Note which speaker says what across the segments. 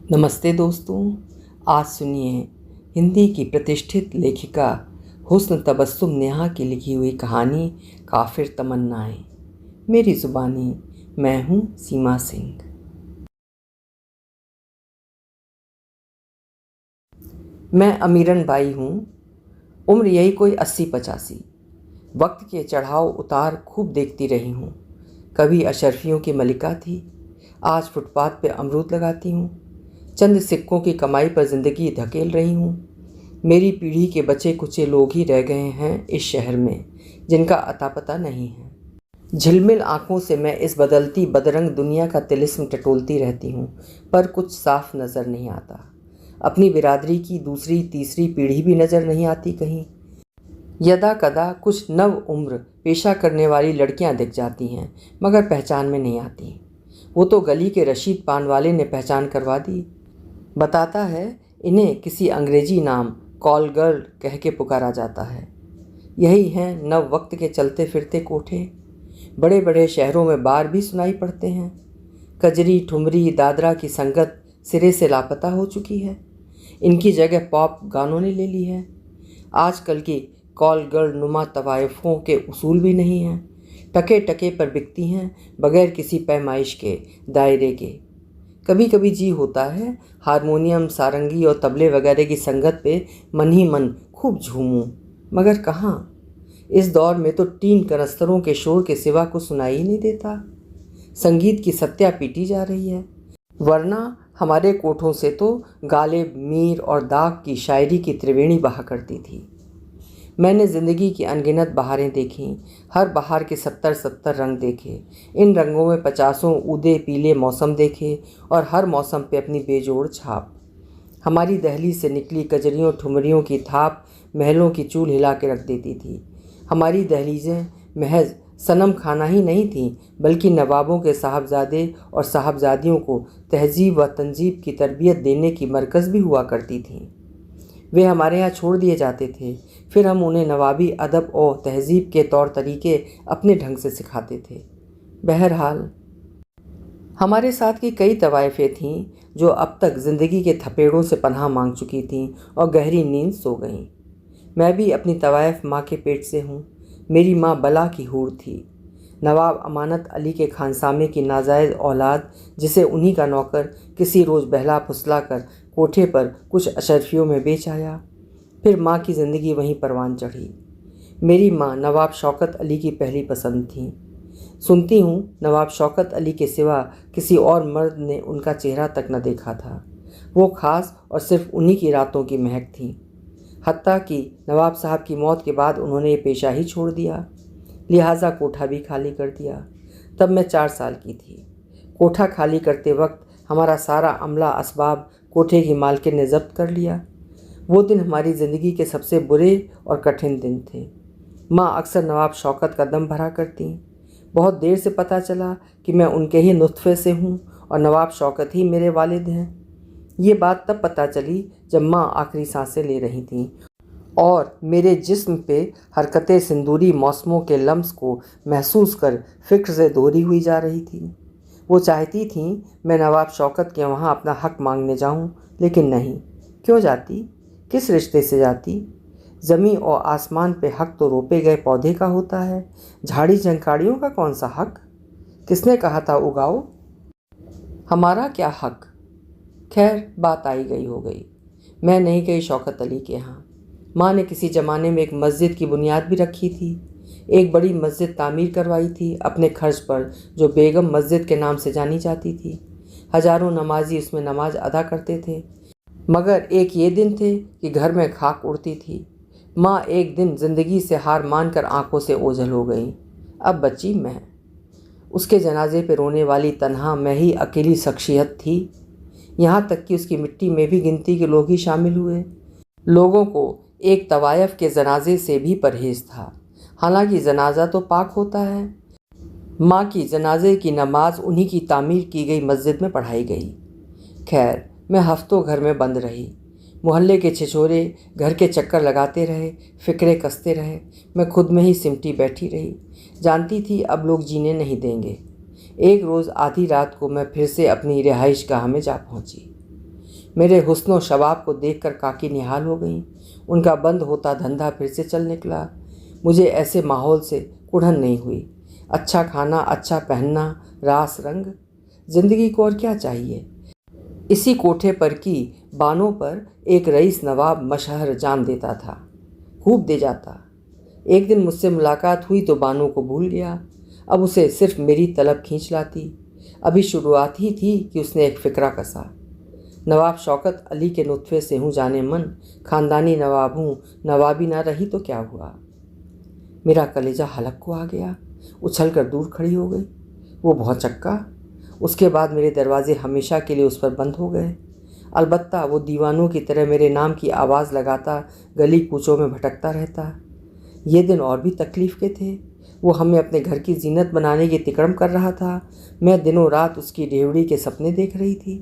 Speaker 1: नमस्ते दोस्तों। आज सुनिए हिंदी की प्रतिष्ठित लेखिका हुस्न तबस्सुम नेहा की लिखी हुई कहानी काफिर तमन्नाएं। मेरी ज़ुबानी, मैं हूँ सीमा सिंह। मैं अमीरन बाई हूँ। उम्र यही कोई 80-85। वक्त के चढ़ाव उतार खूब देखती रही हूँ। कभी अशरफियों की मलिका थी, आज फुटपाथ पे अमरूद लगाती हूँ। चंद सिक्कों की कमाई पर ज़िंदगी धकेल रही हूँ। मेरी पीढ़ी के बचे कुचे लोग ही रह गए हैं इस शहर में, जिनका अता पता नहीं है। झिलमिल आंखों से मैं इस बदलती बदरंग दुनिया का तिलिस्म टटोलती रहती हूँ, पर कुछ साफ नज़र नहीं आता। अपनी बिरादरी की दूसरी तीसरी पीढ़ी भी नज़र नहीं आती कहीं। यदा कदा कुछ नव उम्र पेशा करने वाली लड़कियां दिख जाती हैं, मगर पहचान में नहीं आती। वो तो गली के रशीद पान वाले ने पहचान करवा दी। बताता है इन्हें किसी अंग्रेजी नाम कॉल गर्ल कह के पुकारा जाता है। यही हैं नव वक्त के चलते फिरते कोठे। बड़े बड़े शहरों में बार भी सुनाई पड़ते हैं। कजरी ठुमरी दादरा की संगत सिरे से लापता हो चुकी है। इनकी जगह पॉप गानों ने ले ली है। आजकल की कॉल गर्ल नुमा तवायफों के उसूल भी नहीं हैं। टके टके पर बिकती हैं, बगैर किसी पैमाइश के, दायरे के। कभी कभी जी होता है हारमोनियम सारंगी और तबले वगैरह की संगत पे मन ही मन खूब झूमूं, मगर कहाँ। इस दौर में तो टीन कनस्तरों के शोर के सिवा कुछ सुनाई ही नहीं देता। संगीत की सत्या पीटी जा रही है, वरना हमारे कोठों से तो गालिब मीर और दाग की शायरी की त्रिवेणी बहा करती थी। मैंने ज़िंदगी की अनगिनत बहारें देखीं, हर बहार के 70-70 रंग देखे। इन रंगों में 50 ऊदे पीले मौसम देखे, और हर मौसम पे अपनी बेजोड़ छाप। हमारी दहलीज से निकली कजरियों ठुमरियों की थाप महलों की चूल हिला के रख देती थी। हमारी दहलीजें महज सनम खाना ही नहीं थीं, बल्कि नवाबों के साहबजादे और साहबजादियों को तहजीब व तंजीब की तरबियत देने की मरकज़ भी हुआ करती थीं। वे हमारे यहाँ छोड़ दिए जाते थे, फिर हम उन्हें नवाबी अदब और तहजीब के तौर तरीके अपने ढंग से सिखाते थे। बहरहाल हमारे साथ की कई तवाइफें थीं जो अब तक ज़िंदगी के थपेड़ों से पनाह मांग चुकी थीं और गहरी नींद सो गईं। मैं भी अपनी तवाइफ माँ के पेट से हूँ। मेरी माँ बला की हूर थी, नवाब अमानत अली के खानसामे की नाजायज़ औलाद, जिसे उन्हीं का नौकर किसी रोज़ बहला फुसला कर कोठे पर कुछ अशरफियों में बेच आया। फिर माँ की ज़िंदगी वहीं परवान चढ़ी। मेरी माँ नवाब शौकत अली की पहली पसंद थी। सुनती हूँ नवाब शौकत अली के सिवा किसी और मर्द ने उनका चेहरा तक न देखा था। वो ख़ास और सिर्फ उन्हीं की रातों की महक थी। हत्ता कि नवाब साहब की मौत के बाद उन्होंने ये पेशा ही छोड़ दिया, लिहाजा कोठा भी खाली कर दिया। तब मैं 4 साल की थी। कोठा खाली करते वक्त हमारा सारा अमला असबाब कोठे की मालकिन ने जब्त कर लिया। वो दिन हमारी ज़िंदगी के सबसे बुरे और कठिन दिन थे। माँ अक्सर नवाब शौकत का दम भरा करती। बहुत देर से पता चला कि मैं उनके ही नुत्फ़े से हूँ और नवाब शौकत ही मेरे वालिद हैं। ये बात तब पता चली जब माँ आखिरी सांसें ले रही थीं और मेरे जिस्म पे हरकतें सिंदूरी मौसमों के लम्स को महसूस कर फ़िक्र से दोहरी हुई जा रही थी। वो चाहती थीं मैं नवाब शौकत के वहाँ अपना हक़ मांगने जाऊँ, लेकिन नहीं। क्यों जाती? किस रिश्ते से जाती? ज़मीं और आसमान पे हक़ तो रोपे गए पौधे का होता है, झाड़ी झंकाड़ियों का कौन सा हक़? किसने कहा था उगाओ? हमारा क्या हक़? खैर, बात आई गई हो गई। मैं नहीं गई शौकत अली के यहाँ। माँ ने किसी ज़माने में एक मस्जिद की बुनियाद भी रखी थी। एक बड़ी मस्जिद तामीर करवाई थी अपने खर्च पर, जो बेगम मस्जिद के नाम से जानी जाती थी। हज़ारों नमाजी उसमें नमाज अदा करते थे। मगर एक ये दिन थे कि घर में खाक उड़ती थी। माँ एक दिन ज़िंदगी से हार मानकर आंखों से ओझल हो गई। अब बची मैं। उसके जनाजे पे रोने वाली तन्हा मैं ही अकेली शख्सियत थी। यहाँ तक कि उसकी मिट्टी में भी गिनती के लोग ही शामिल हुए। लोगों को एक तवायफ के जनाजे से भी परहेज़ था। हालांकि जनाजा तो पाक होता है। माँ की जनाजे की नमाज उन्हीं की तामीर की गई मस्जिद में पढ़ाई गई। खैर, मैं हफ्तों घर में बंद रही। मोहल्ले के छिछोरे घर के चक्कर लगाते रहे, फ़िक्रे कसते रहे। मैं खुद में ही सिमटी बैठी रही। जानती थी अब लोग जीने नहीं देंगे। एक रोज़ आधी रात को मैं फिर से अपनी रिहाइश गाह में जा पहुँची। मेरे हुस्न शबाब को देखकर काकी निहाल हो गईं। उनका बंद होता धंधा फिर से चल निकला। मुझे ऐसे माहौल से कुढ़न नहीं हुई। अच्छा खाना, अच्छा पहनना, रास रंग, जिंदगी को और क्या चाहिए। इसी कोठे पर की बानों पर एक रईस नवाब मशहर जान देता था, खूब दे जाता। एक दिन मुझसे मुलाकात हुई तो बानों को भूल गया। अब उसे सिर्फ मेरी तलब खींच लाती। अभी शुरुआत ही थी कि उसने एक फिक्रा कसा। नवाब शौकत अली के नुत्फे से हूँ जाने मन, खानदानी नवाब हूँ, नवाबी ना रही तो क्या हुआ। मेरा कलेजा हलक को आ गया, उछल कर दूर खड़ी हो गई। वो भौचक्का। उसके बाद मेरे दरवाजे हमेशा के लिए उस पर बंद हो गए। अलबत्ता वो दीवानों की तरह मेरे नाम की आवाज़ लगाता गली कूचों में भटकता रहता। ये दिन और भी तकलीफ़ के थे। वो हमें अपने घर की जीनत बनाने की तिकड़म कर रहा था। मैं दिनों रात उसकी डेवड़ी के सपने देख रही थी।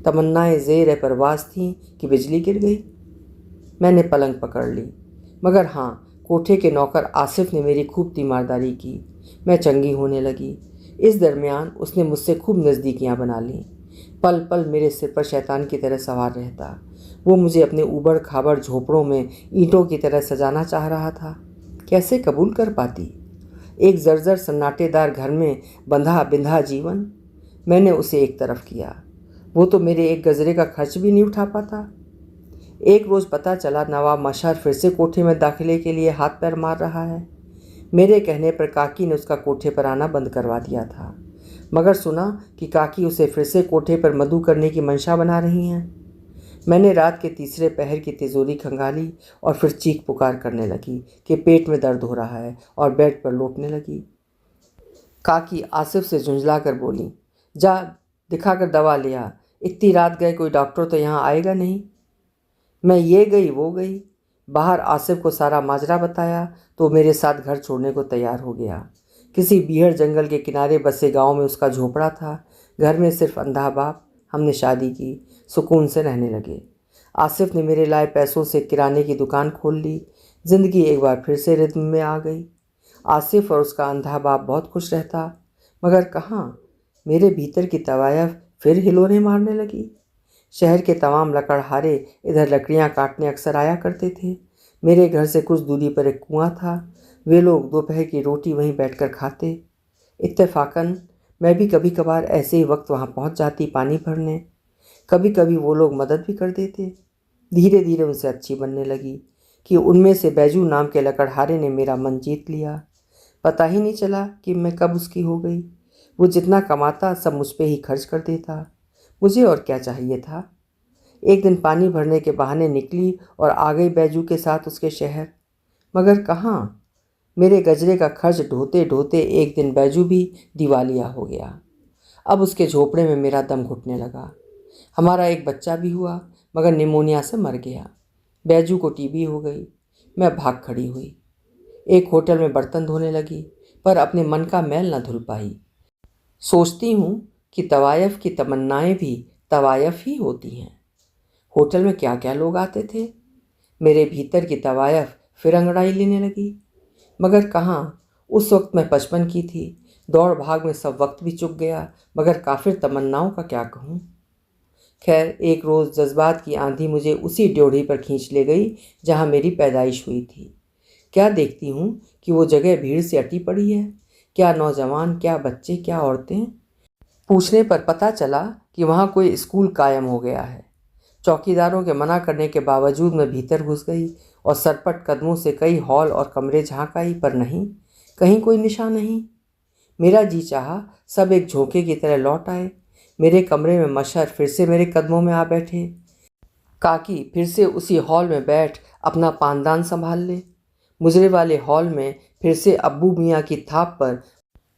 Speaker 1: तमन्नाएं ज़ेर परवाज़ थीं कि बिजली गिर गई। मैंने पलंग पकड़ ली, मगर हाँ, कोठे के नौकर आसिफ ने मेरी खूब तीमारदारी की। मैं चंगी होने लगी। इस दरमियान उसने मुझसे खूब नज़दीकियाँ बना लीं। पल पल मेरे सिर पर शैतान की तरह सवार रहता। वो मुझे अपने ऊबड़ खाबड़ झोपड़ों में ईंटों की तरह सजाना चाह रहा था। कैसे कबूल कर पाती एक जर्जर सन्नाटेदार घर में बंधा बिंधा जीवन। मैंने उसे एक तरफ किया। वो तो मेरे एक गजरे का खर्च भी नहीं उठा पाता। एक रोज़ पता चला नवाब मशहर फिर से कोठे में दाखिले के लिए हाथ पैर मार रहा है। मेरे कहने पर काकी ने उसका कोठे पर आना बंद करवा दिया था, मगर सुना कि काकी उसे फिर से कोठे पर मधु करने की मंशा बना रही हैं। मैंने रात के तीसरे पहर की तिजोरी खंगाली और फिर चीख पुकार करने लगी कि पेट में दर्द हो रहा है और बेड पर लौटने लगी। काकी आसिफ से झुंझला कर बोली, जा दिखा कर दवा ले आ। इतनी रात गए, कोई डॉक्टर तो यहाँ आएगा नहीं। मैं ये गई वो गई। बाहर आसिफ को सारा माजरा बताया तो मेरे साथ घर छोड़ने को तैयार हो गया। किसी बीहड़ जंगल के किनारे बसे गांव में उसका झोपड़ा था। घर में सिर्फ अंधा बाप। हमने शादी की, सुकून से रहने लगे। आसिफ ने मेरे लाए पैसों से किराने की दुकान खोल ली। ज़िंदगी एक बार फिर से रिद्म में आ गई। आसिफ और उसका अंधा बाप बहुत खुश रहता, मगर कहाँ, मेरे भीतर की तवायफ फिर हिलोरे मारने लगी। शहर के तमाम लकड़हारे इधर लकड़ियाँ काटने अक्सर आया करते थे। मेरे घर से कुछ दूरी पर एक कुआं था। वे लोग दोपहर की रोटी वहीं बैठकर खाते। इत्तेफाकन मैं भी कभी कभार ऐसे ही वक्त वहाँ पहुँच जाती पानी भरने। कभी कभी वो लोग मदद भी कर देते। धीरे धीरे उनसे अच्छी बनने लगी कि उनमें से बैजू नाम के लकड़हारे ने मेरा मन जीत लिया। पता ही नहीं चला कि मैं कब उसकी हो गई। वो जितना कमाता सब मुझ पे ही खर्च कर देता। मुझे और क्या चाहिए था। एक दिन पानी भरने के बहाने निकली और आ गई बैजू के साथ उसके शहर। मगर कहाँ, मेरे गजरे का खर्च ढोते ढोते एक दिन बैजू भी दिवालिया हो गया। अब उसके झोपड़े में मेरा दम घुटने लगा। हमारा एक बच्चा भी हुआ, मगर निमोनिया से मर गया। बैजू को टीबी हो गई। मैं भाग खड़ी हुई। एक होटल में बर्तन धोने लगी, पर अपने मन का मैल न धुल पाई। सोचती हूँ कि तवायफ की तमन्नाएं भी तवायफ ही होती हैं। होटल में क्या क्या लोग आते थे। मेरे भीतर की तवायफ फिर अंगड़ाई लेने लगी। मगर कहाँ, उस वक्त मैं 55 की थी। दौड़ भाग में सब वक्त भी चुक गया, मगर काफिर तमन्नाओं का क्या कहूँ। खैर, एक रोज़ जज्बात की आंधी मुझे उसी ड्योढ़ी पर खींच ले गई जहाँ मेरी पैदाइश हुई थी। क्या देखती हूँ कि वो जगह भीड़ से अटी पड़ी है। क्या नौजवान, क्या बच्चे, क्या औरतें। पूछने पर पता चला कि वहाँ कोई स्कूल कायम हो गया है। चौकीदारों के मना करने के बावजूद मैं भीतर घुस गई और सरपट कदमों से कई हॉल और कमरे झांक आई, पर नहीं, कहीं कोई निशान नहीं। मेरा जी चाहा सब एक झोंके की तरह लौट आए। मेरे कमरे में मशहर फिर से मेरे कदमों में आ बैठे। काकी फिर से उसी हॉल में बैठ अपना पानदान संभाल ले। मुजरे वाले हॉल में फिर से अब्बू मियाँ की थाप पर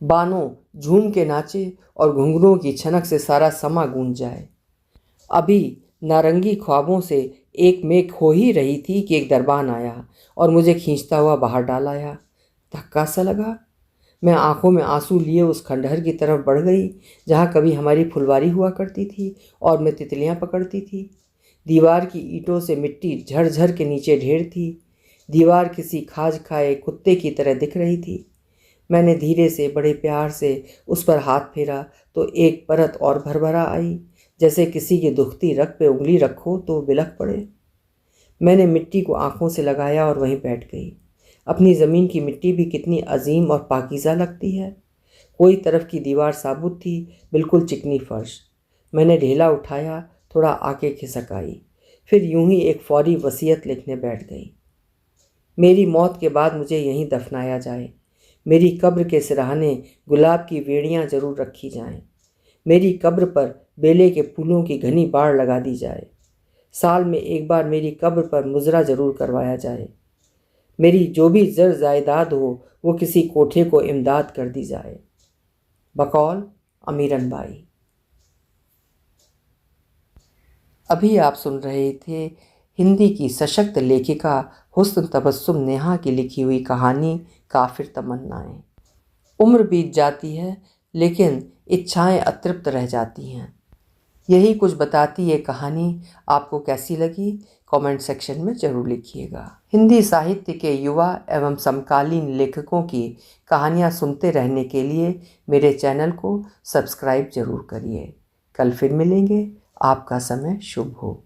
Speaker 1: बानों झूम के नाचे और घुंघरुओं की छनक से सारा समा गूंज जाए। अभी नारंगी ख्वाबों से एक मेघ हो ही रही थी कि एक दरबान आया और मुझे खींचता हुआ बाहर डाल आया। धक्का सा लगा। मैं आंखों में आंसू लिए उस खंडहर की तरफ बढ़ गई जहाँ कभी हमारी फुलवारी हुआ करती थी और मैं तितलियाँ पकड़ती थी। दीवार की ईंटों से मिट्टी झरझर के नीचे ढेर थी। दीवार किसी खाज खाए कुत्ते की तरह दिख रही थी। मैंने धीरे से बड़े प्यार से उस पर हाथ फेरा तो एक परत और भरभरा आई, जैसे किसी की दुखती रग पे उंगली रखो तो बिलख पड़े। मैंने मिट्टी को आंखों से लगाया और वहीं बैठ गई। अपनी ज़मीन की मिट्टी भी कितनी अजीम और पाकीज़ा लगती है। कोई तरफ की दीवार साबुत थी, बिल्कुल चिकनी फर्श। मैंने ढेला उठाया, थोड़ा आगे खिसक आई, फिर यूं ही एक फौरी वसीयत लिखने बैठ गई। मेरी मौत के बाद मुझे यहीं दफनाया जाए। मेरी कब्र के सिरहाने गुलाब की वेड़ियाँ जरूर रखी जाएं। मेरी कब्र पर बेले के फूलों की घनी बाड़ लगा दी जाए। साल में एक बार मेरी कब्र पर मुजरा जरूर करवाया जाए। मेरी जो भी जर जायदाद हो वो किसी कोठे को इमदाद कर दी जाए। बकौल अमीरन बाई। अभी आप सुन रहे थे हिंदी की सशक्त लेखिका हुस्न तबस्सुम नेहा की लिखी हुई कहानी काफिर तमन्नाएं। उम्र बीत जाती है लेकिन इच्छाएं अतृप्त रह जाती हैं। यही कुछ बताती ये कहानी। आपको कैसी लगी कमेंट सेक्शन में ज़रूर लिखिएगा। हिंदी साहित्य के युवा एवं समकालीन लेखकों की कहानियाँ सुनते रहने के लिए मेरे चैनल को सब्सक्राइब जरूर करिए। कल फिर मिलेंगे। आपका समय शुभ हो।